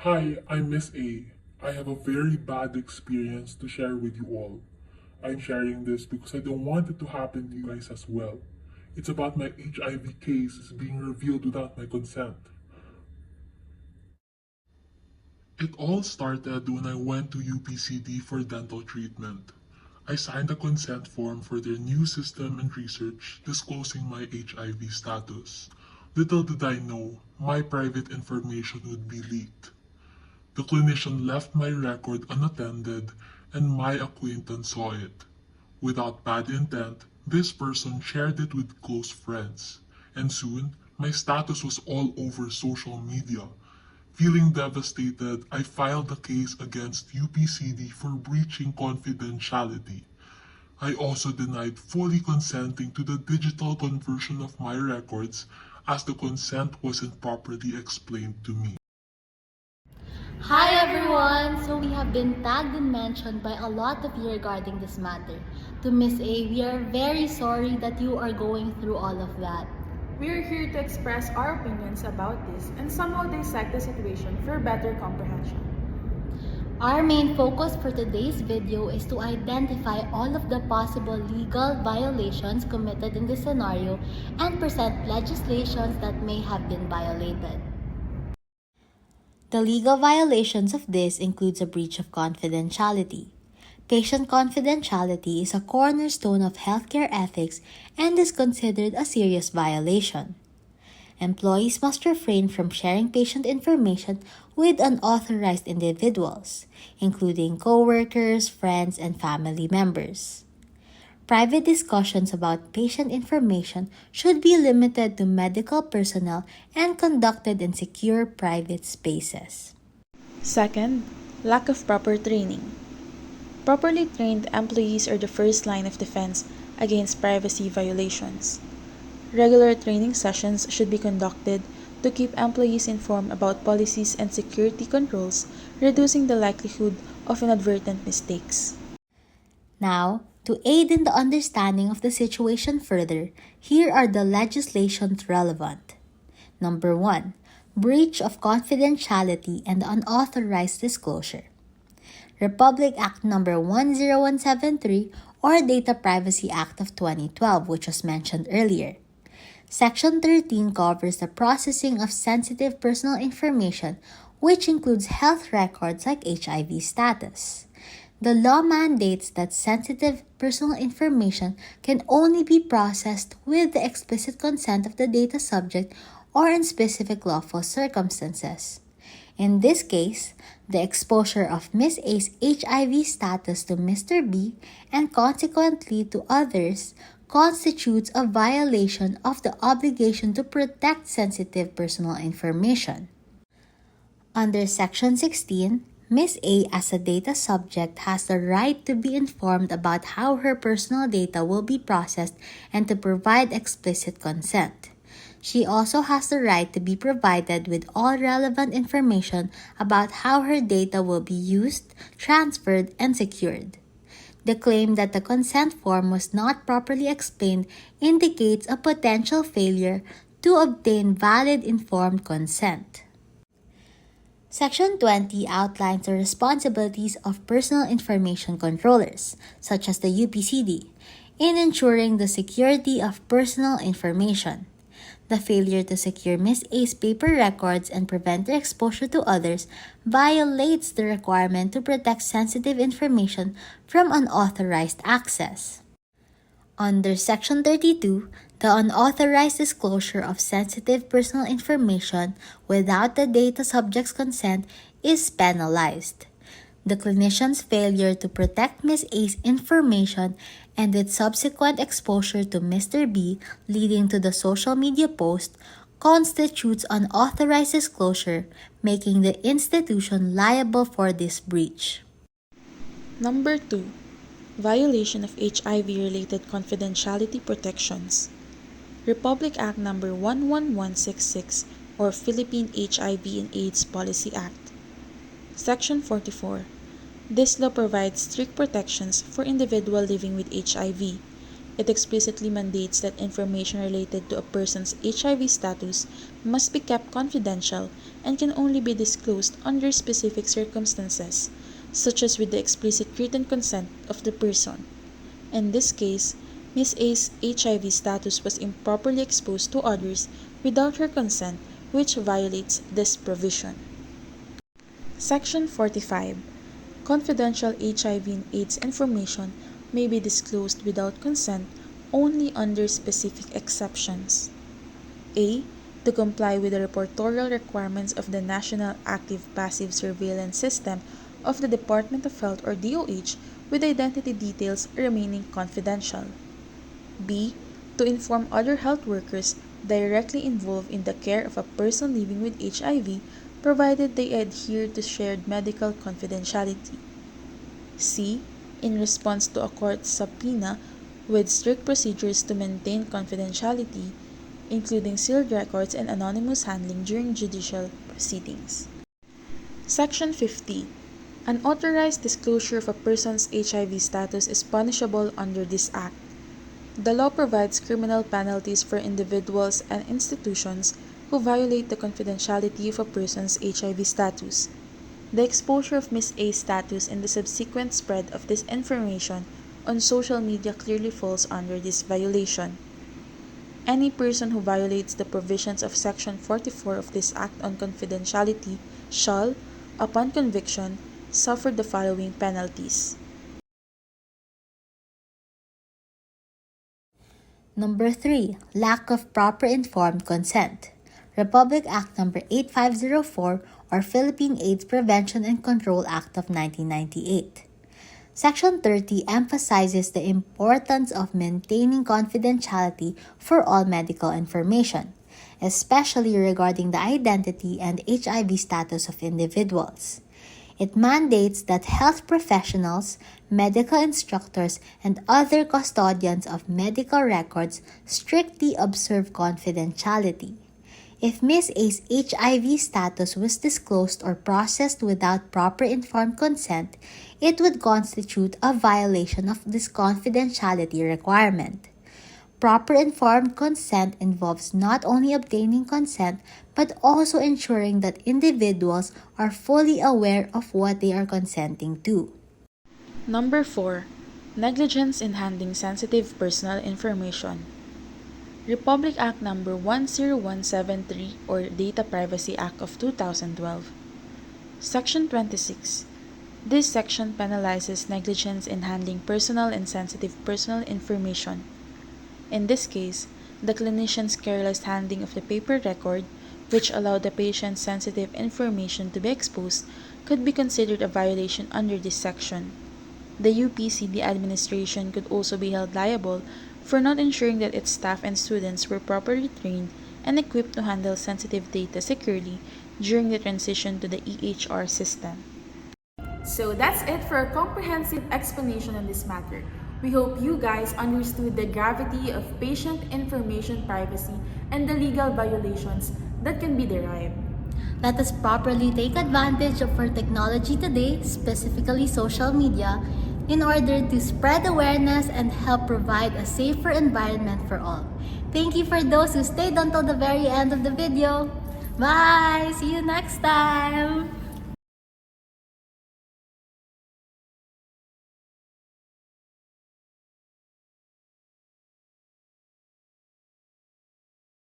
Hi, I'm Miss A. I have a very bad experience to share with you all. I'm sharing this because I don't want it to happen to you guys as well. It's about my HIV case is being revealed without my consent. It all started when I went to UPCD for dental treatment. I signed a consent form for their new system and research disclosing my HIV status. Little did I know, my private information would be leaked. The clinician left my record unattended and my acquaintance saw it. Without bad intent, this person shared it with close friends, and soon my status was all over social media. Feeling devastated, I filed a case against UPCD for breaching confidentiality. I also denied fully consenting to the digital conversion of my records as the consent wasn't properly explained to me. Hi everyone! So we have been tagged and mentioned by a lot of you regarding this matter. To Miss A, we are very sorry that you are going through all of that. We're here to express our opinions about this and somehow dissect the situation for better comprehension. Our main focus for today's video is to identify all of the possible legal violations committed in this scenario and present legislations that may have been violated. The legal violations of this includes a breach of confidentiality. Patient confidentiality is a cornerstone of healthcare ethics and is considered a serious violation. Employees must refrain from sharing patient information with unauthorized individuals, including coworkers, friends, and family members. Private discussions about patient information should be limited to medical personnel and conducted in secure private spaces. Second, lack of proper training. Properly trained employees are the first line of defense against privacy violations. Regular training sessions should be conducted to keep employees informed about policies and security controls, reducing the likelihood of inadvertent mistakes. Now, to aid in the understanding of the situation further, here are the legislations relevant. Number 1. Breach of confidentiality and unauthorized disclosure. Republic Act Number 10173 or Data Privacy Act of 2012, which was mentioned earlier. Section 13 covers the processing of sensitive personal information, which includes health records like HIV status. The law mandates that sensitive personal information can only be processed with the explicit consent of the data subject or in specific lawful circumstances. In this case, the exposure of Ms. A's HIV status to Mr. B and consequently to others constitutes a violation of the obligation to protect sensitive personal information. Under Section 16, Ms. A as a data subject has the right to be informed about how her personal data will be processed and to provide explicit consent. She also has the right to be provided with all relevant information about how her data will be used, transferred, and secured. The claim that the consent form was not properly explained indicates a potential failure to obtain valid informed consent. Section 20 outlines the responsibilities of personal information controllers, such as the UPCD, in ensuring the security of personal information. The failure to secure Ms. A's paper records and prevent their exposure to others violates the requirement to protect sensitive information from unauthorized access. Under Section 32, the unauthorized disclosure of sensitive personal information without the data subject's consent is penalized. The clinician's failure to protect Ms. A's information and its subsequent exposure to Mr. B, leading to the social media post, constitutes unauthorized disclosure, making the institution liable for this breach. Number 2. Violation of HIV-related confidentiality protections. Republic Act Number 11166 or Philippine HIV and AIDS Policy Act. Section 44. This law provides strict protections for individuals living with HIV, It explicitly mandates that information related to a person's HIV status must be kept confidential and can only be disclosed under specific circumstances, such as with the explicit written consent of the person. In this case, Ms. A's HIV status was improperly exposed to others without her consent, which violates this provision. Section 45. Confidential HIV and AIDS information may be disclosed without consent only under specific exceptions. A. To comply with the reportorial requirements of the National Active Passive Surveillance System of the Department of Health or DOH with identity details remaining confidential. B. To inform other health workers directly involved in the care of a person living with HIV, provided they adhere to shared medical confidentiality. C. In response to a court subpoena with strict procedures to maintain confidentiality, including sealed records and anonymous handling during judicial proceedings. Section 50. Unauthorized disclosure of a person's HIV status is punishable under this Act. The law provides criminal penalties for individuals and institutions who violate the confidentiality of a person's HIV status. The exposure of Ms. A's status and the subsequent spread of this information on social media clearly falls under this violation. Any person who violates the provisions of Section 44 of this Act on Confidentiality shall, upon conviction, suffer the following penalties. Number 3. Lack of proper informed consent. Republic Act No. 8504 or Philippine AIDS Prevention and Control Act of 1998. Section 30 emphasizes the importance of maintaining confidentiality for all medical information, especially regarding the identity and HIV status of individuals. It mandates that health professionals, medical instructors, and other custodians of medical records strictly observe confidentiality. If Ms. A's HIV status was disclosed or processed without proper informed consent, it would constitute a violation of this confidentiality requirement. Proper informed consent involves not only obtaining consent but also ensuring that individuals are fully aware of what they are consenting to. Number 4. Negligence in handling sensitive personal information. Republic Act No. 10173 or Data Privacy Act of 2012. Section 26. This section penalizes negligence in handling personal and sensitive personal information. In this case, the clinician's careless handling of the paper record, which allowed the patient's sensitive information to be exposed, could be considered a violation under this section. The UPCD administration could also be held liable for not ensuring that its staff and students were properly trained and equipped to handle sensitive data securely during the transition to the EHR system. So that's it for a comprehensive explanation on this matter. We hope you guys understood the gravity of patient information privacy and the legal violations that can be derived. Let us properly take advantage of our technology today, specifically social media, in order to spread awareness and help provide a safer environment for all. Thank you for those who stayed until the very end of the video. Bye! See you next time!